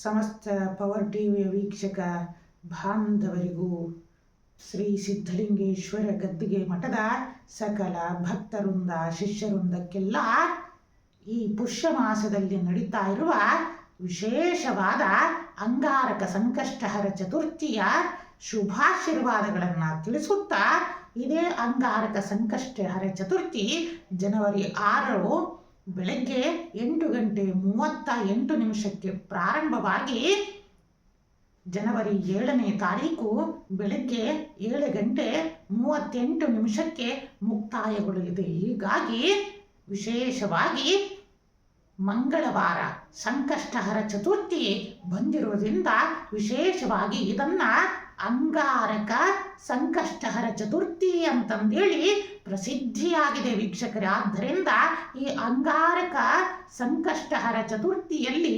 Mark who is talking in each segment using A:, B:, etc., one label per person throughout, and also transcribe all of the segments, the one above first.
A: ಸಮಸ್ತ ಪವರ್ ಟಿವಿಯ ವೀಕ್ಷಕ ಬಾಂಧವರಿಗೂ ಶ್ರೀ ಸಿದ್ಧಲಿಂಗೇಶ್ವರ ಗದ್ದಿಗೆ ಮಠದ ಸಕಲ ಭಕ್ತವೃಂದ ಶಿಷ್ಯವೃಂದಕ್ಕೆಲ್ಲ ಈ ಪುಷ್ಯ ಮಾಸದಲ್ಲಿ ನಡೀತಾ ಇರುವ ವಿಶೇಷವಾದ ಅಂಗಾರಕ ಸಂಕಷ್ಟಹರ ಚತುರ್ಥಿಯ ಶುಭಾಶೀರ್ವಾದಗಳನ್ನು ತಿಳಿಸುತ್ತಾ, ಇದೇ ಅಂಗಾರಕ ಸಂಕಷ್ಟಹರ ಚತುರ್ಥಿ ಜನವರಿ 6 ಬೆಳಗ್ಗೆ 8:38 ಪ್ರಾರಂಭವಾಗಿ ಜನವರಿ 7ನೇ ತಾರೀಕು ಬೆಳಗ್ಗೆ 7:38 ಮುಕ್ತಾಯಗೊಳ್ಳಲಿದೆ. ಹೀಗಾಗಿ ವಿಶೇಷವಾಗಿ ಮಂಗಳವಾರ ಸಂಕಷ್ಟಹರ ಚತುರ್ಥಿ ಬಂದಿರುವುದರಿಂದ ವಿಶೇಷವಾಗಿ ಇದನ್ನ ಅಂಗಾರಕ ಸಂಕಷ್ಟಹರ ಚತುರ್ಥಿ ಅಂತಂದೇಳಿ ಪ್ರಸಿದ್ಧಿಯಾಗಿದೆ ವೀಕ್ಷಕರೇ. ಆದ್ದರಿಂದ ಈ ಅಂಗಾರಕ ಸಂಕಷ್ಟಹರ ಚತುರ್ಥಿಯಲ್ಲಿ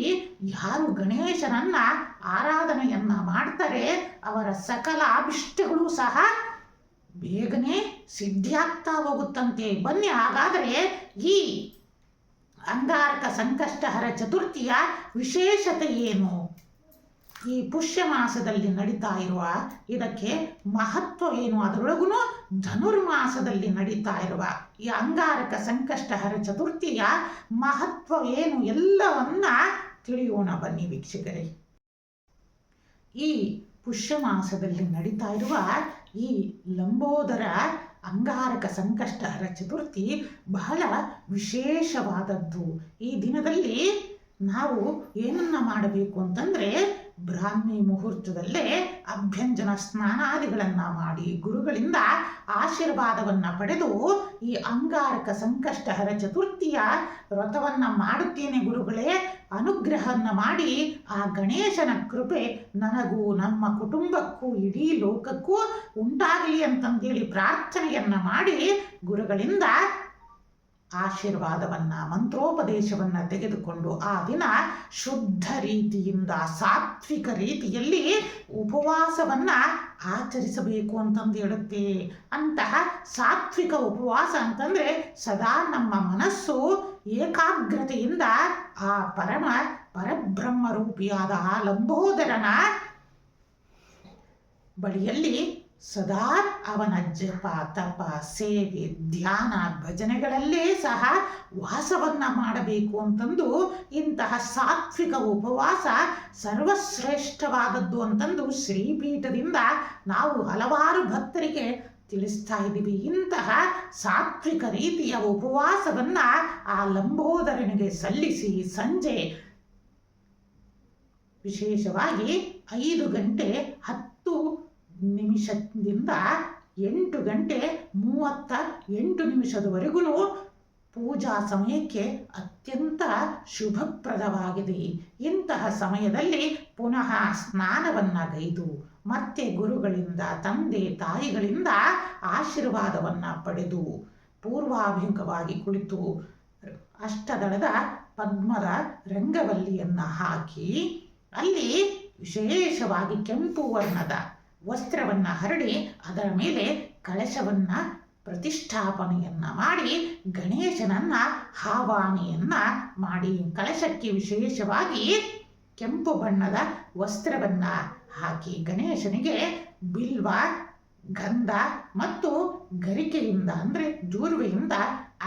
A: ಯಾರು ಗಣೇಶನನ್ನ ಆರಾಧನೆಯನ್ನ ಮಾಡ್ತಾರೆ ಅವರ ಸಕಲ ಅಭಿಷ್ಟಗಳು ಸಹ ಬೇಗನೆ ಸಿದ್ಧಿಯಾಗ್ತಾ ಹೋಗುತ್ತಂತೆ. ಬನ್ನಿ ಹಾಗಾದರೆ ಈ ಅಂಗಾರಕ ಸಂಕಷ್ಟಹರ ಚತುರ್ಥಿಯ ವಿಶೇಷತೆ ಏನು, ಈ ಪುಷ್ಯ ಮಾಸದಲ್ಲಿ ನಡೀತಾ ಇರುವ ಇದಕ್ಕೆ ಮಹತ್ವ ಏನು, ಅದರೊಳಗೂ ಧನುರ್ಮಾಸದಲ್ಲಿ ನಡೀತಾ ಇರುವ ಈ ಅಂಗಾರಕ ಸಂಕಷ್ಟಹರ ಚತುರ್ಥಿಯ ಮಹತ್ವ ಏನು ಎಲ್ಲವನ್ನ ತಿಳಿಯೋಣ ಬನ್ನಿ ವೀಕ್ಷಕರೇ. ಈ ಪುಷ್ಯ ಮಾಸದಲ್ಲಿ ನಡೀತಾ ಇರುವ ಈ ಲಂಬೋದರ ಅಂಗಾರಕ ಸಂಕಷ್ಟಹರ ಚತುರ್ಥಿ ಬಹಳ ವಿಶೇಷವಾದದ್ದು. ಈ ದಿನದಲ್ಲಿ ನಾವು ಏನನ್ನ ಮಾಡಬೇಕು ಅಂತಂದ್ರೆ, ಬ್ರಾಹ್ಮಿ ಮುಹೂರ್ತದಲ್ಲೇ ಅಭ್ಯಂಜನ ಸ್ನಾನಾದಿಗಳನ್ನು ಮಾಡಿ ಗುರುಗಳಿಂದ ಆಶೀರ್ವಾದವನ್ನ ಪಡೆದು ಈ ಅಂಗಾರಕ ಸಂಕಷ್ಟಹರ ಚತುರ್ಥಿಯ ವ್ರತವನ್ನ ಮಾಡುತ್ತೇನೆ ಗುರುಗಳೇ, ಅನುಗ್ರಹವನ್ನ ಮಾಡಿ ಆ ಗಣೇಶನ ಕೃಪೆ ನನಗೂ ನಮ್ಮ ಕುಟುಂಬಕ್ಕೂ ಇಡೀ ಲೋಕಕ್ಕೂ ಉಂಟಾಗಲಿ ಅಂತಂದೇಳಿ ಪ್ರಾರ್ಥನೆಯನ್ನ ಮಾಡಿ ಗುರುಗಳಿಂದ ಆಶೀರ್ವಾದವನ್ನ ಮಂತ್ರೋಪದೇಶವನ್ನ ತೆಗೆದುಕೊಂಡು ಆ ದಿನ ಶುದ್ಧ ರೀತಿಯಿಂದ ಸಾತ್ವಿಕ ರೀತಿಯಲ್ಲಿ ಉಪವಾಸವನ್ನ ಆಚರಿಸಬೇಕು ಅಂತಂದು ಹೇಳುತ್ತೆ. ಅಂತಹ ಸಾತ್ವಿಕ ಉಪವಾಸ ಅಂತಂದ್ರೆ ಸದಾ ನಮ್ಮ ಮನಸ್ಸು ಏಕಾಗ್ರತೆಯಿಂದ ಆ ಪರಬ್ರಹ್ಮ ರೂಪಿಯಾದ ಆ ಲಂಬೋದರನ ಬಳಿಯಲ್ಲಿ ಸದಾ ಅವನ ಜಪ ತಪ ಸೇವೆ ಧ್ಯಾನ ಭಜನೆಗಳಲ್ಲೇ ಸಹ ವಾಸವನ್ನ ಮಾಡಬೇಕು ಅಂತಂದು ಇಂತಹ ಸಾತ್ವಿಕ ಉಪವಾಸ ಸರ್ವಶ್ರೇಷ್ಠವಾದದ್ದು ಅಂತಂದು ಶ್ರೀಪೀಠದಿಂದ ನಾವು ಹಲವಾರು ಭಕ್ತರಿಗೆ ತಿಳಿಸ್ತಾ ಇದ್ದೀವಿ. ಇಂತಹ ಸಾತ್ವಿಕ ರೀತಿಯ ಉಪವಾಸವನ್ನ ಆ ಲಂಬೋದರನಿಗೆ ಸಲ್ಲಿಸಿ ಸಂಜೆ ವಿಶೇಷವಾಗಿ 5:10 8:38 ಪೂಜಾ ಸಮಯಕ್ಕೆ ಅತ್ಯಂತ ಶುಭಪ್ರದವಾಗಿದೆ. ಇಂತಹ ಸಮಯದಲ್ಲಿ ಪುನಃ ಸ್ನಾನವನ್ನಗೈದು ಮತ್ತೆ ಗುರುಗಳಿಂದ ತಂದೆ ತಾಯಿಗಳಿಂದ ಆಶೀರ್ವಾದವನ್ನ ಪಡೆದು ಪೂರ್ವಾಭಿಮುಖವಾಗಿ ಕುಳಿತು ಅಷ್ಟದಳದ ಪದ್ಮದ ರಂಗವಲ್ಲಿಯನ್ನ ಹಾಕಿ ಅಲ್ಲಿ ವಿಶೇಷವಾಗಿ ಕೆಂಪು ವರ್ಣದ ವಸ್ತ್ರವನ್ನ ಹರಡಿ ಅದರ ಮೇಲೆ ಕಳಶವನ್ನ ಪ್ರತಿಷ್ಠಾಪನೆಯನ್ನ ಮಾಡಿ ಗಣೇಶನನ್ನ ಆವಾಹನೆಯನ್ನ ಮಾಡಿ ಕಳಶಕ್ಕೆ ವಿಶೇಷವಾಗಿ ಕೆಂಪು ಬಣ್ಣದ ವಸ್ತ್ರವನ್ನ ಹಾಕಿ ಗಣೇಶನಿಗೆ ಬಿಲ್ವ ಗಂಧ ಮತ್ತು ಗರಿಕೆಯಿಂದ ಅಂದ್ರೆ ದೂರ್ವೆಯಿಂದ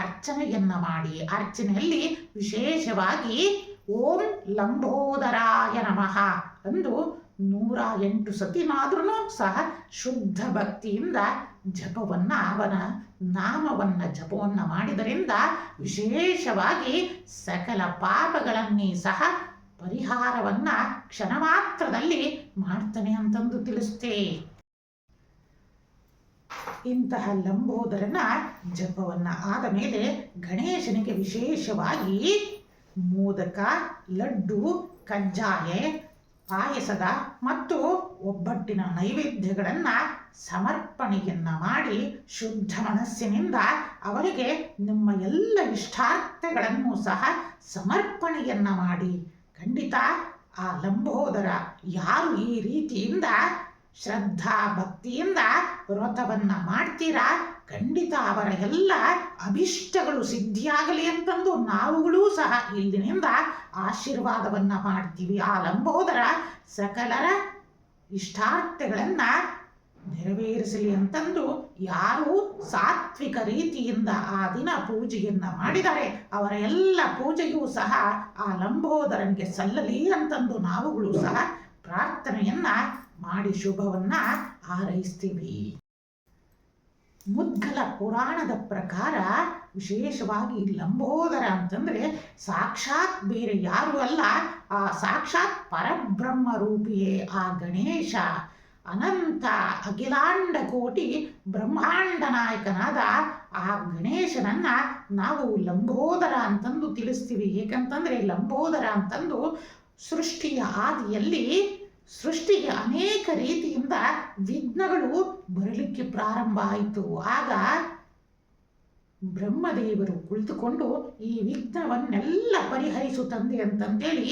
A: ಅರ್ಚನೆಯನ್ನ ಮಾಡಿ ಅರ್ಚನೆಯಲ್ಲಿ ವಿಶೇಷವಾಗಿ ಓಂ ಲಂಬೋದರಾಯ ನಮಃ ಎಂದು 108 ಸತಿನಾದ್ರೂ ಸಹ ಶುದ್ಧ ಭಕ್ತಿಯಿಂದ ಜಪವನ್ನ ಅವನ ನಾಮವನ್ನ ಜಪವನ್ನ ಮಾಡಿದರಿಂದ ವಿಶೇಷವಾಗಿ ಸಕಲ ಪಾಪಗಳನ್ನೇ ಸಹ ಪರಿಹಾರವನ್ನ ಕ್ಷಣ ಮಾತ್ರದಲ್ಲಿ ಮಾಡ್ತಾನೆ ಅಂತಂದು ತಿಳಿಸುತ್ತೆ. ಇಂತಹ ಲಂಬೋದರನ ಜಪವನ್ನ ಆದ ಮೇಲೆ ಗಣೇಶನಿಗೆ ವಿಶೇಷವಾಗಿ ಮೋದಕ ಲಡ್ಡು ಕಜ್ಜಾಯ ಪಾಯಸದ ಮತ್ತು ಒಬ್ಬಟ್ಟಿನ ನೈವೇದ್ಯಗಳನ್ನ ಸಮರ್ಪಣೆಯನ್ನ ಮಾಡಿ ಶುದ್ಧ ಮನಸ್ಸಿನಿಂದ ಅವರಿಗೆ ನಿಮ್ಮ ಎಲ್ಲ ಇಷ್ಟಾರ್ಥಗಳನ್ನು ಸಹ ಸಮರ್ಪಣೆಯನ್ನ ಮಾಡಿ ಖಂಡಿತ ಆ ಲಂಬೋದರ ಯಾರು ಈ ರೀತಿಯಿಂದ ಶ್ರದ್ಧಾ ಭಕ್ತಿಯಿಂದ ವ್ರತವನ್ನ ಮಾಡ್ತೀರಾ ಖಂಡಿತ ಅವರ ಎಲ್ಲ ಅಭಿಷ್ಟಗಳು ಸಿದ್ಧಿಯಾಗಲಿ ಅಂತಂದು ನಾವುಗಳೂ ಸಹ ಇಂದಿನಿಂದ ಆಶೀರ್ವಾದವನ್ನ ಮಾಡ್ತೀವಿ. ಆ ಲಂಬೋದರ ಸಕಲರ ಇಷ್ಟಾರ್ಥಗಳನ್ನ ನೆರವೇರಿಸಲಿ ಅಂತಂದು ಯಾರು ಸಾತ್ವಿಕ ರೀತಿಯಿಂದ ಆ ದಿನ ಪೂಜೆಯನ್ನ ಮಾಡಿದರೆ ಅವರ ಎಲ್ಲ ಪೂಜೆಯೂ ಸಹ ಆ ಲಂಬೋದರನಿಗೆ ಸಲ್ಲಲಿ ಅಂತಂದು ನಾವುಗಳು ಸಹ ಪ್ರಾರ್ಥನೆಯನ್ನ ಮಾಡಿ ಶುಭವನ್ನ ಹಾರೈಸ್ತೀವಿ. ಮುದ್ಗಲ ಪುರಾಣದ ಪ್ರಕಾರ ವಿಶೇಷವಾಗಿ ಲಂಬೋದರ ಅಂತಂದ್ರೆ ಸಾಕ್ಷಾತ್ ಬೇರೆ ಯಾರು ಅಲ್ಲ, ಆ ಸಾಕ್ಷಾತ್ ಪರಬ್ರಹ್ಮ ರೂಪಿಯೇ ಆ ಗಣೇಶ. ಅನಂತ ಅಖಿಲಾಂಡ ಕೋಟಿ ಬ್ರಹ್ಮಾಂಡ ನಾಯಕನಾದ ಆ ಗಣೇಶನನ್ನ ನಾವು ಲಂಬೋದರ ಅಂತಂದು ತಿಳಿಸ್ತೀವಿ. ಏಕಂತಂದ್ರೆ ಲಂಬೋದರ ಅಂತಂದು ಸೃಷ್ಟಿಯ ಆದಿಯಲ್ಲಿ ಸೃಷ್ಟಿಗೆ ಅನೇಕ ರೀತಿಯಿಂದ ವಿಘ್ನಗಳು ಬರಲಿಕ್ಕೆ ಪ್ರಾರಂಭ ಆಯಿತು. ಆಗ ಬ್ರಹ್ಮದೇವರು ಕುಳಿತುಕೊಂಡು ಈ ವಿಘ್ನವನ್ನೆಲ್ಲ ಪರಿಹರಿಸು ತಂದೆ ಅಂತಂದೇಳಿ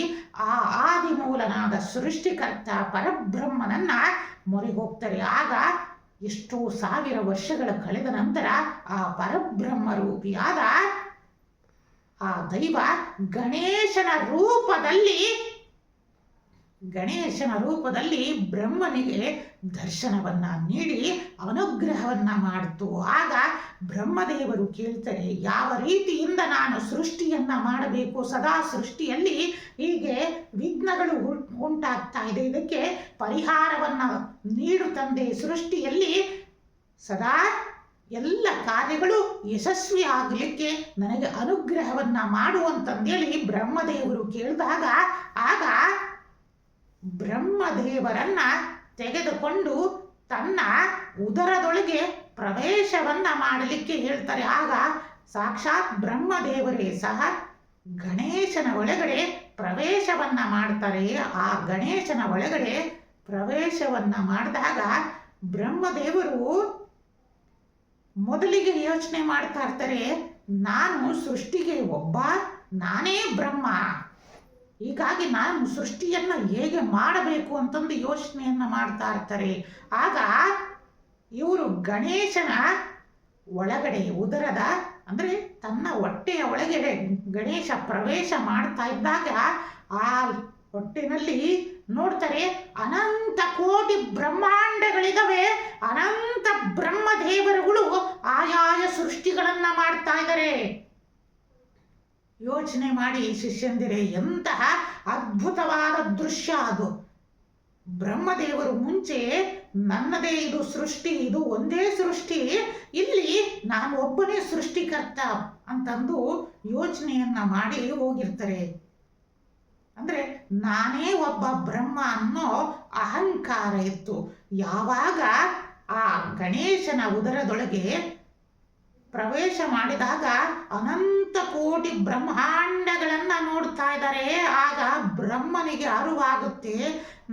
A: ಆ ಆದಿಮೂಲನಾದ ಸೃಷ್ಟಿಕರ್ತ ಪರಬ್ರಹ್ಮನನ್ನ ಮೊರೆ ಹೋಗ್ತಾರೆ. ಆಗ ಎಷ್ಟೋ ಸಾವಿರ ವರ್ಷಗಳ ಕಳೆದ ನಂತರ ಆ ಪರಬ್ರಹ್ಮ ರೂಪಿಯಾದ ಆ ದೈವ ಗಣೇಶನ ರೂಪದಲ್ಲಿ ಬ್ರಹ್ಮನಿಗೆ ದರ್ಶನವನ್ನ ನೀಡಿ ಅನುಗ್ರಹವನ್ನ ಮಾಡಿತು. ಆಗ ಬ್ರಹ್ಮದೇವರು ಕೇಳ್ತಾರೆ, ಯಾವ ರೀತಿಯಿಂದ ನಾನು ಸೃಷ್ಟಿಯನ್ನ ಮಾಡಬೇಕು? ಸದಾ ಸೃಷ್ಟಿಯಲ್ಲಿ ಹೀಗೆ ವಿಘ್ನಗಳು ಉಂಟಾಗ್ತಾ ಇದೆ, ಇದಕ್ಕೆ ಪರಿಹಾರವನ್ನ ನೀಡು ತಂದೆ. ಸೃಷ್ಟಿಯಲ್ಲಿ ಸದಾ ಎಲ್ಲ ಕಾರ್ಯಗಳು ಯಶಸ್ವಿ ಆಗಲಿಕ್ಕೆ ನನಗೆ ಅನುಗ್ರಹವನ್ನ ಮಾಡು ಅಂತಂದೇಳಿ ಬ್ರಹ್ಮದೇವರು ಕೇಳಿದಾಗ ಆಗ ಬ್ರಹ್ಮದೇವರನ್ನ ತೆಗೆದುಕೊಂಡು ತನ್ನ ಉದರದೊಳಗೆ ಪ್ರವೇಶವನ್ನ ಮಾಡಲಿಕ್ಕೆ ಹೇಳ್ತಾರೆ. ಆಗ ಸಾಕ್ಷಾತ್ ಬ್ರಹ್ಮದೇವರೇ ಸಹ ಗಣೇಶನ ಒಳಗಡೆ ಪ್ರವೇಶವನ್ನ ಮಾಡ್ತಾರೆ. ಆ ಗಣೇಶನ ಒಳಗಡೆ ಪ್ರವೇಶವನ್ನ ಮಾಡಿದಾಗ ಬ್ರಹ್ಮದೇವರು ಮೊದಲಿಗೆ ಯೋಚನೆ ಮಾಡ್ತಾ ಇರ್ತಾರೆ, ನಾನು ಸೃಷ್ಟಿಗೆ ನಾನೇ ಬ್ರಹ್ಮ, ಹೀಗಾಗಿ ನಾನು ಸೃಷ್ಟಿಯನ್ನ ಹೇಗೆ ಮಾಡಬೇಕು ಅಂತಂದು ಯೋಚನೆಯನ್ನ ಮಾಡ್ತಾ ಇರ್ತಾರೆ. ಆಗ ಇವರು ಗಣೇಶನ ಒಳಗಡೆ ಉದರದ ಅಂದ್ರೆ ತನ್ನ ಹೊಟ್ಟೆಯ ಒಳಗಡೆ ಗಣೇಶ ಪ್ರವೇಶ ಮಾಡ್ತಾ ಇದ್ದಾಗ ಆ ಹೊಟ್ಟೆನಲ್ಲಿ ನೋಡ್ತಾರೆ ಅನಂತ ಕೋಟಿ ಬ್ರಹ್ಮಾಂಡಗಳಿದಾವೆ. ಅನಂತ ಬ್ರಹ್ಮದೇವರುಗಳು ಆಯಾಯ ಸೃಷ್ಟಿಗಳನ್ನ ಮಾಡ್ತಾ ಇದ್ದಾರೆ. ಯೋಚನೆ ಮಾಡಿ ಶಿಷ್ಯಂದಿರೆ, ಎಂತಹ ಅದ್ಭುತವಾದ ದೃಶ್ಯ ಅದು. ಬ್ರಹ್ಮದೇವರು ಮುಂಚೆ ನನ್ನದೇ ಇದು ಸೃಷ್ಟಿ, ಇದು ಒಂದೇ ಸೃಷ್ಟಿ, ಇಲ್ಲಿ ನಾನು ಒಬ್ಬನೇ ಸೃಷ್ಟಿಕರ್ತ ಅಂತಂದು ಯೋಚನೆಯನ್ನ ಮಾಡಿ ಹೋಗಿರ್ತಾರೆ. ಅಂದ್ರೆ ನಾನೇ ಒಬ್ಬ ಬ್ರಹ್ಮ ಅನ್ನೋ ಅಹಂಕಾರ ಇತ್ತು. ಯಾವಾಗ ಆ ಗಣೇಶನ ಉದರದೊಳಗೆ ಪ್ರವೇಶ ಮಾಡಿದಾಗ ಅನಂತ ಕೋಟಿ ಬ್ರಹ್ಮಾಂಡಗಳನ್ನ ನೋಡ್ತಾ ಇದ್ದಾರೆ. ಆಗ ಬ್ರಹ್ಮನಿಗೆ ಅರಿವಾಗುತ್ತೆ,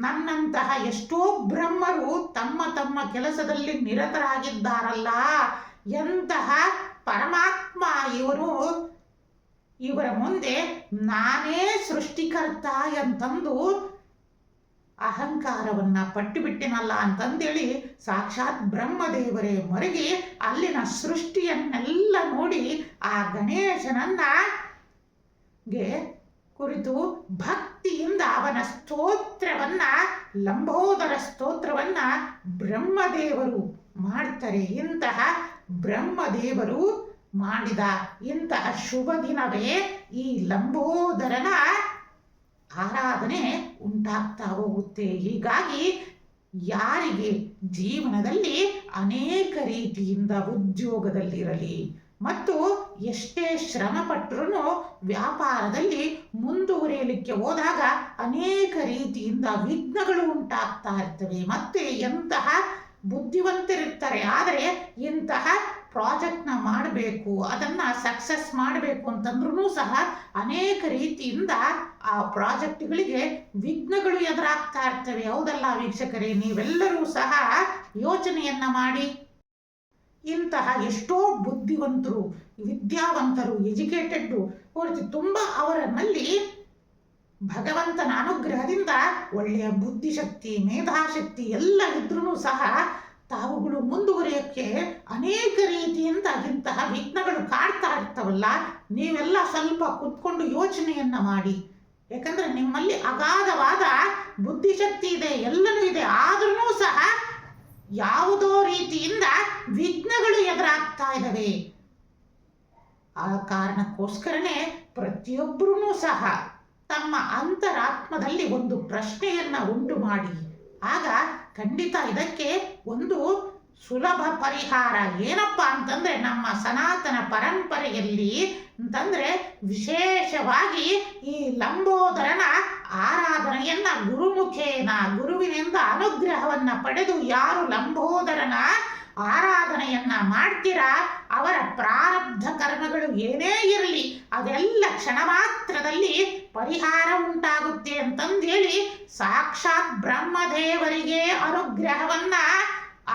A: ನನ್ನಂತಹ ಎಷ್ಟೋ ಬ್ರಹ್ಮರು ತಮ್ಮ ತಮ್ಮ ಕೆಲಸದಲ್ಲಿ ನಿರತರಾಗಿದ್ದಾರಲ್ಲ, ಎಂತಹ ಪರಮಾತ್ಮ ಇವರು, ಇವರ ಮುಂದೆ ನಾನೇ ಸೃಷ್ಟಿಕರ್ತ ಅಂತಂದು ಅಹಂಕಾರವನ್ನ ಪಟ್ಟುಬಿಟ್ಟಿನಲ್ಲ ಅಂತಂದೇಳಿ ಸಾಕ್ಷಾತ್ ಬ್ರಹ್ಮದೇವರೇ ಮರಗಿ ಅಲ್ಲಿನ ಸೃಷ್ಟಿಯನ್ನೆಲ್ಲ ನೋಡಿ ಆ ಗಣೇಶನನ್ನ ಕುರಿತು ಭಕ್ತಿಯಿಂದ ಅವನ ಸ್ತೋತ್ರವನ್ನ, ಲಂಬೋದರ ಸ್ತೋತ್ರವನ್ನ ಬ್ರಹ್ಮದೇವರು ಮಾಡ್ತಾರೆ. ಇಂತಹ ಬ್ರಹ್ಮದೇವರು ಮಾಡಿದ ಇಂತಹ ಶುಭ ದಿನವೇ ಈ ಲಂಬೋದರನ ಆರಾಧನೆ ಉಂಟಾಗ್ತಾ ಹೋಗುತ್ತೆ. ಹೀಗಾಗಿ ಯಾರಿಗೆ ಜೀವನದಲ್ಲಿ ಅನೇಕ ರೀತಿಯಿಂದ ಉದ್ಯೋಗದಲ್ಲಿರಲಿ ಮತ್ತು ಎಷ್ಟೇ ಶ್ರಮ ಪಟ್ಟರೂ ವ್ಯಾಪಾರದಲ್ಲಿ ಮುಂದುವರಿಯಲಿಕ್ಕೆ ಹೋದಾಗ ಅನೇಕ ರೀತಿಯಿಂದ ವಿಘ್ನಗಳು ಉಂಟಾಗ್ತಾ ಇರ್ತವೆ. ಮತ್ತೆ ಎಂತಹ ಬುದ್ಧಿವಂತರಿರ್ತಾರೆ, ಆದರೆ ಇಂತಹ ಪ್ರಾಜೆಕ್ಟ್ನ ಮಾಡಬೇಕು, ಅದನ್ನ ಸಕ್ಸಸ್ ಮಾಡಬೇಕು ಅಂತಂದ್ರೂ ಸಹ ಅನೇಕ ರೀತಿಯಿಂದ ಆ ಪ್ರಾಜೆಕ್ಟ್ಗಳಿಗೆ ವಿಘ್ನಗಳು ಎದುರಾಗ್ತಾ ಇರ್ತವೆ. ಹೌದಲ್ಲ ವೀಕ್ಷಕರೇ? ನೀವೆಲ್ಲರೂ ಸಹ ಯೋಚನೆಯನ್ನ ಮಾಡಿ. ಇಂತಹ ಎಷ್ಟೋ ಬುದ್ಧಿವಂತರು, ವಿದ್ಯಾವಂತರು, ಎಜುಕೇಟೆಡ್ ತುಂಬಾ ಅವರಲ್ಲಿ ಭಗವಂತನ ಅನುಗ್ರಹದಿಂದ ಒಳ್ಳೆಯ ಬುದ್ಧಿಶಕ್ತಿ, ಮೇಧಾಶಕ್ತಿ ಎಲ್ಲ ಇದ್ರೂ ಸಹ ತಾವುಗಳು ಮುಂದುವರಿಯೋಕ್ಕೆ ಅನೇಕ ರೀತಿಯಿಂದ ಇಂತಹ ವಿಘ್ನಗಳು ಕಾಡ್ತಾ ಇರ್ತವಲ್ಲ, ನೀವೆಲ್ಲ ಸ್ವಲ್ಪ ಕುತ್ಕೊಂಡು ಯೋಚನೆಯನ್ನ ಮಾಡಿ. ಯಾಕಂದ್ರೆ ನಿಮ್ಮಲ್ಲಿ ಅಗಾಧವಾದ ಬುದ್ಧಿಶಕ್ತಿ ಇದೆ, ಎಲ್ಲನೂ ಇದೆ. ಆದ್ರೂ ಸಹ ಯಾವುದೋ ರೀತಿಯಿಂದ ವಿಘ್ನಗಳು ಎದುರಾಗ್ತಾ ಇದ್ದಾವೆ. ಆ ಕಾರಣಕ್ಕೋಸ್ಕರನೇ ಪ್ರತಿಯೊಬ್ಬರೂ ಸಹ ತಮ್ಮ ಅಂತರಾತ್ಮದಲ್ಲಿ ಒಂದು ಪ್ರಶ್ನೆಯನ್ನ ಉಂಟು ಮಾಡಿ, ಆಗ ಖಂಡಿತ ಇದಕ್ಕೆ ಒಂದು ಸುಲಭ ಪರಿಹಾರ ಏನಪ್ಪಾ ಅಂತಂದ್ರೆ, ನಮ್ಮ ಸನಾತನ ಪರಂಪರೆಯಲ್ಲಿ ಅಂತಂದ್ರೆ ವಿಶೇಷವಾಗಿ ಈ ಲಂಬೋದರನ ಆರಾಧನೆಯನ್ನ ಗುರುಮುಖೇನ, ಗುರುವಿನಿಂದ ಅನುಗ್ರಹವನ್ನ ಪಡೆದು ಯಾರು ಲಂಬೋದರನ ಆರಾಧನೆಯನ್ನ ಮಾಡ್ತೀರಾ, ಅವರ ಪ್ರಾರಬ್ಧ ಕರ್ಮಗಳು ಏನೇ ಇರಲಿ ಅದೆಲ್ಲ ಕ್ಷಣ ಮಾತ್ರದಲ್ಲಿ ಪರಿಹಾರ ಉಂಟಾಗುತ್ತೆ ಅಂತಂದೇಳಿ ಸಾಕ್ಷಾತ್ ಬ್ರಹ್ಮದೇವರಿಗೆ ಅನುಗ್ರಹವನ್ನ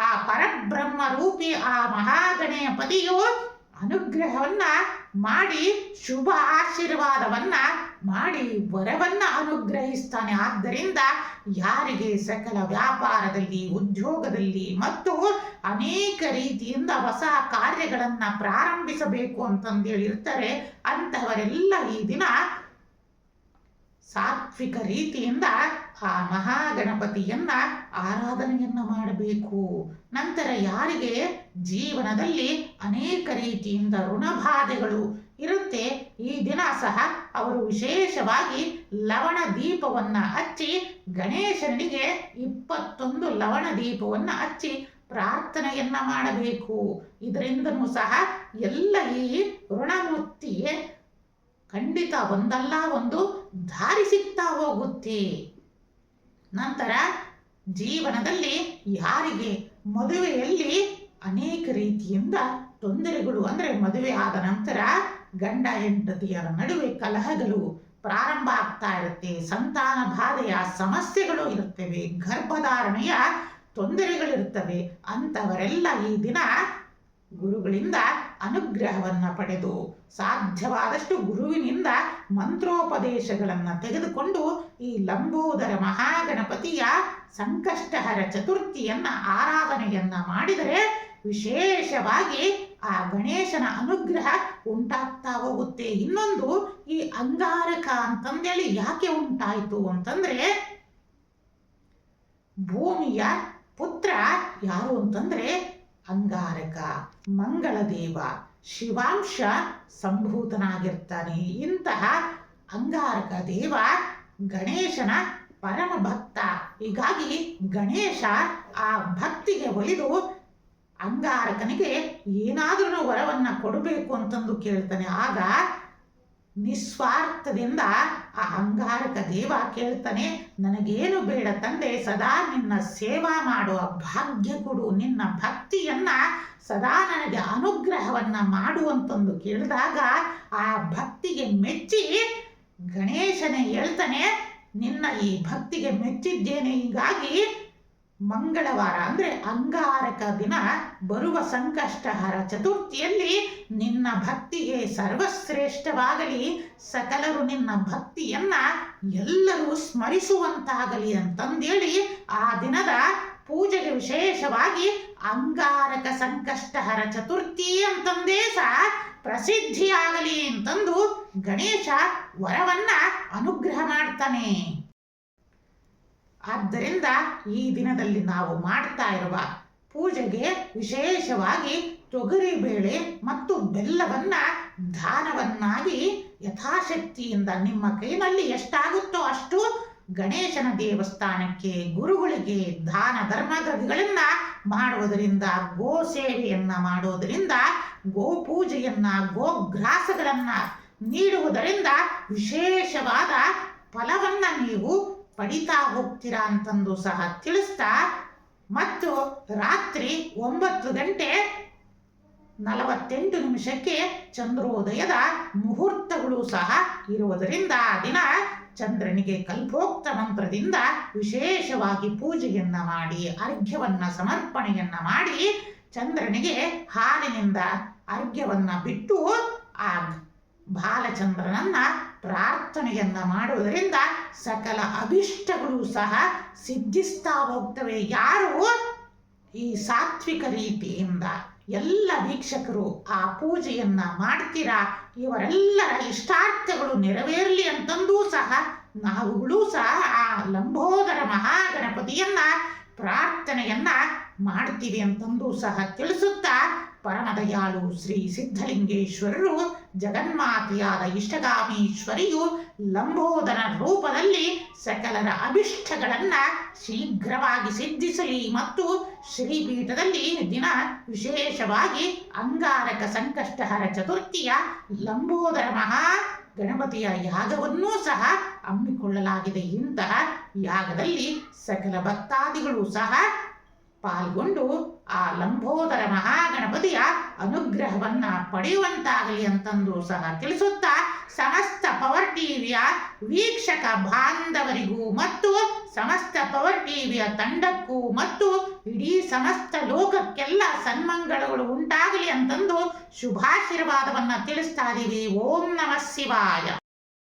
A: ಆ ಪರಬ್ರಹ್ಮ ರೂಪಿ ಆ ಮಹಾಗಣಪತಿಯು ಅನುಗ್ರಹವನ್ನ ಮಾಡಿ ಶುಭ ಆಶೀರ್ವಾದವನ್ನ ಮಾಡಿ ವರವನ್ನ ಅನುಗ್ರಹಿಸ್ತಾನೆ. ಆದ್ದರಿಂದ ಯಾರಿಗೆ ಸಕಲ ವ್ಯಾಪಾರದಲ್ಲಿ, ಉದ್ಯೋಗದಲ್ಲಿ ಮತ್ತು ಅನೇಕ ರೀತಿಯಿಂದ ಹೊಸ ಕಾರ್ಯಗಳನ್ನ ಪ್ರಾರಂಭಿಸಬೇಕು ಅಂತಂದೇಳಿರ್ತಾರೆ, ಅಂತಹವರೆಲ್ಲ ಈ ದಿನ ಸಾತ್ವಿಕ ರೀತಿಯಿಂದ ಆ ಮಹಾಗಣಪತಿಯನ್ನ ಆರಾಧನೆಯನ್ನ ಮಾಡಬೇಕು. ನಂತರ ಯಾರಿಗೆ ಜೀವನದಲ್ಲಿ ಅನೇಕ ರೀತಿಯಿಂದ ಋಣಬಾಧೆಗಳು ಇರುತ್ತೆ, ಈ ದಿನ ಸಹ ಅವರು ವಿಶೇಷವಾಗಿ ಲವಣ ದೀಪವನ್ನ ಹಚ್ಚಿ ಗಣೇಶನಿಗೆ 21 ಲವಣ ದೀಪವನ್ನ ಹಚ್ಚಿ ಪ್ರಾರ್ಥನೆಯನ್ನ ಮಾಡಬೇಕು. ಇದರಿಂದನೂ ಸಹ ಎಲ್ಲ ಈ ಋಣಮುಕ್ತಿಗೆ ಖಂಡಿತ ಒಂದಲ್ಲ ಒಂದು ದಾರಿ ಸಿಗ್ತಾ ಹೋಗುತ್ತೆ. ನಂತರ ಜೀವನದಲ್ಲಿ ಯಾರಿಗೆ ಮದುವೆಯಲ್ಲಿ ಅನೇಕ ರೀತಿಯಿಂದ ತೊಂದರೆಗಳು, ಅಂದ್ರೆ ಮದುವೆ ಆದ ನಂತರ ಗಂಡ ಹೆಂಡತಿಯರ ನಡುವೆ ಕಲಹಗಳು ಪ್ರಾರಂಭ ಆಗ್ತಾ ಇರುತ್ತೆ, ಸಂತಾನ ಬಾಧೆಯ ಸಮಸ್ಯೆಗಳು ಇರುತ್ತವೆ, ಗರ್ಭಧಾರಣೆಯ ತೊಂದರೆಗಳಿರುತ್ತವೆ. ಅಂತವರೆಲ್ಲ ಈ ದಿನ ಗುರುಗಳಿಂದ ಅನುಗ್ರಹವನ್ನ ಪಡೆದು ಸಾಧ್ಯವಾದಷ್ಟು ಗುರುವಿನಿಂದ ಮಂತ್ರೋಪದೇಶಗಳನ್ನ ತೆಗೆದುಕೊಂಡು ಈ ಲಂಬೋದರ ಮಹಾಗಣಪತಿಯ ಸಂಕಷ್ಟಹರ ಚತುರ್ಥಿಯನ್ನ ಆರಾಧನೆಯನ್ನ ಮಾಡಿದರೆ ವಿಶೇಷವಾಗಿ ಆ ಗಣೇಶನ ಅನುಗ್ರಹ ಉಂಟಾಗ್ತಾ ಹೋಗುತ್ತೆ. ಇನ್ನೊಂದು, ಈ ಅಂಗಾರಕ ಅಂತಂದೇಳಿ ಯಾಕೆ ಉಂಟಾಯಿತು ಅಂತಂದ್ರೆ, ಭೂಮಿಯ ಪುತ್ರ ಯಾರು ಅಂತಂದ್ರೆ ಅಂಗಾರಕ, ಮಂಗಳ ದೇವ, ಶಿವಾಂಶ ಸಂಭೂತನಾಗಿರ್ತಾನೆ. ಇಂತಹ ಅಂಗಾರಕ ದೇವ ಗಣೇಶನ ಪರಮ ಭಕ್ತ. ಹೀಗಾಗಿ ಗಣೇಶ ಆ ಭಕ್ತಿಗೆ ಒಲಿದು ಅಂಗಾರಕನಿಗೆ ಏನಾದ್ರೂ ವರವನ್ನ ಕೊಡಬೇಕು ಅಂತಂದು ಕೇಳ್ತಾನೆ. ಆಗ ನಿಸ್ವಾರ್ಥದಿಂದ ಆ ಅಂಗಾರಕ ದೇವ ಕೇಳ್ತಾನೆ, ನನಗೇನು ಬೇಡ ತಂದೆ, ಸದಾ ನಿನ್ನ ಸೇವಾ ಮಾಡುವ ಭಾಗ್ಯ ಕೊಡು, ನಿನ್ನ ಭಕ್ತಿಯನ್ನ ಸದಾ ನನಗೆ ಅನುಗ್ರಹವನ್ನ ಮಾಡುವಂತಂದು ಕೇಳಿದಾಗ ಆ ಭಕ್ತಿಗೆ ಮೆಚ್ಚಿ ಗಣೇಶನೇ ಹೇಳ್ತಾನೆ, ನಿನ್ನ ಈ ಭಕ್ತಿಗೆ ಮೆಚ್ಚಿದ್ದೇನೆ, ಹೀಗಾಗಿ ಮಂಗಳವಾರ ಅಂದ್ರೆ ಅಂಗಾರಕ ದಿನ ಬರುವ ಸಂಕಷ್ಟಹರ ಚತುರ್ಥಿಯಲ್ಲಿ ನಿನ್ನ ಭಕ್ತಿಗೆ ಸರ್ವಶ್ರೇಷ್ಠವಾಗಲಿ, ಸಕಲರು ನಿನ್ನ ಭಕ್ತಿಯನ್ನ ಎಲ್ಲರೂ ಸ್ಮರಿಸುವಂತಾಗಲಿ ಅಂತಂದೇಳಿ ಆ ದಿನದ ಪೂಜೆಗೆ ವಿಶೇಷವಾಗಿ ಅಂಗಾರಕ ಸಂಕಷ್ಟಹರ ಚತುರ್ಥಿ ಅಂತಂದೇ ಸಹ ಪ್ರಸಿದ್ಧಿಯಾಗಲಿ ಅಂತಂದು ಗಣೇಶ ವರವನ್ನ ಅನುಗ್ರಹ ಮಾಡ್ತಾನೆ. ಆದ್ದರಿಂದ ಈ ದಿನದಲ್ಲಿ ನಾವು ಮಾಡ್ತಾ ಇರುವ ಪೂಜೆಗೆ ವಿಶೇಷವಾಗಿ ತೊಗರಿಬೇಳೆ ಮತ್ತು ಬೆಲ್ಲವನ್ನ ದಾನವನ್ನಾಗಿ ಯಥಾಶಕ್ತಿಯಿಂದ ನಿಮ್ಮ ಕೈನಲ್ಲಿ ಎಷ್ಟಾಗುತ್ತೋ ಅಷ್ಟು ಗಣೇಶನ ದೇವಸ್ಥಾನಕ್ಕೆ, ಗುರುಗಳಿಗೆ ದಾನ ಧರ್ಮಗಳನ್ನ ಮಾಡುವುದರಿಂದ, ಗೋ ಸೇವೆಯನ್ನ ಮಾಡೋದರಿಂದ, ಗೋ ಪೂಜೆಯನ್ನ, ಗೋಗ್ರಾಸಗಳನ್ನ ನೀಡುವುದರಿಂದ ವಿಶೇಷವಾದ ಫಲವನ್ನ ನೀವು ಪಡಿತಾ ಹೋಗ್ತೀರಾ ಅಂತಂದು ಸಹ ತಿಳಿಸ್ತಾ, ಮತ್ತು ರಾತ್ರಿ 9:48 ಚಂದ್ರೋದಯದ ಮುಹೂರ್ತಗಳು ಸಹ ಇರುವುದರಿಂದ ಆ ದಿನ ಚಂದ್ರನಿಗೆ ಕಲ್ಪೋಕ್ತ ಮಂತ್ರದಿಂದ ವಿಶೇಷವಾಗಿ ಪೂಜೆಯನ್ನ ಮಾಡಿ, ಅರ್ಘ್ಯವನ್ನ ಸಮರ್ಪಣೆಯನ್ನ ಮಾಡಿ, ಚಂದ್ರನಿಗೆ ಹಾಲಿನಿಂದ ಅರ್ಘ್ಯವನ್ನ ಬಿಟ್ಟು ಆ ಬಾಲಚಂದ್ರನನ್ನ ಪ್ರಾರ್ಥನೆಯನ್ನ ಮಾಡುವುದರಿಂದ ಸಕಲ ಅಭಿಷ್ಟಗಳು ಸಹ ಸಿದ್ಧಿಸ್ತಾ ಹೋಗ್ತವೆ. ಯಾರು ಈ ಸಾತ್ವಿಕ ರೀತಿಯಿಂದ ಎಲ್ಲ ವೀಕ್ಷಕರು ಆ ಪೂಜೆಯನ್ನ ಮಾಡ್ತೀರಾ, ಇವರೆಲ್ಲರ ಇಷ್ಟಾರ್ಥಗಳು ನೆರವೇರಲಿ ಅಂತಂದೂ ಸಹ ನಾವುಗಳು ಸಹ ಆ ಲಂಬೋದರ ಮಹಾಗಣಪತಿಯನ್ನ ಪ್ರಾರ್ಥನೆಯನ್ನ ಮಾಡ್ತೀವಿ ಅಂತಂದು ಸಹ ತಿಳಿಸುತ್ತಾ ಪರಮದಯಾಳು ಶ್ರೀ ಸಿದ್ಧಲಿಂಗೇಶ್ವರರು ಜಗನ್ಮಾತೆಯಾದ ಇಷ್ಟಗಾಮೀಶ್ವರಿಯು ಲಂಬೋದರ ರೂಪದಲ್ಲಿ ಸಕಲರ ಅಭಿಷ್ಟಗಳನ್ನ ಶೀಘ್ರವಾಗಿ ಸಿದ್ಧಿಸಲಿ ಮತ್ತು ಶ್ರೀಪೀಠದಲ್ಲಿ ದಿನ ವಿಶೇಷವಾಗಿ ಅಂಗಾರಕ ಸಂಕಷ್ಟಹರ ಚತುರ್ಥಿಯ ಲಂಬೋದರ ಮಹಾ ಗಣಪತಿಯ ಯಾಗವನ್ನೂ ಸಹ ಹಮ್ಮಿಕೊಳ್ಳಲಾಗಿದೆ. ಇಂತಹ ಯಾಗದಲ್ಲಿ ಸಕಲ ಭಕ್ತಾದಿಗಳು ಸಹ ಪಾಲ್ಗೊಂಡು ಆ ಲಂಬೋದರ ಮಹಾಗಣಪತಿಯ ಅನುಗ್ರಹವನ್ನ ಪಡೆಯುವಂತಾಗಲಿ ಅಂತಂದು ಸಹ ತಿಳಿಸುತ್ತಾ ಸಮಸ್ತ ಪವರ್ ಟಿವಿಯ ವೀಕ್ಷಕ ಬಾಂಧವರಿಗೂ ಮತ್ತು ಸಮಸ್ತ ಪವರ್ ಟಿವಿಯ ತಂಡಕ್ಕೂ ಮತ್ತು ಇಡೀ ಸಮಸ್ತ ಲೋಕಕ್ಕೆಲ್ಲ ಸನ್ಮಂಗಳಗಳು ಉಂಟಾಗಲಿ ಅಂತಂದು ಶುಭಾಶೀರ್ವಾದವನ್ನ ತಿಳಿಸ್ತಾ ಇದ್ದೀವಿ. ಓಂ ನಮಃ ಶಿವಾಯ.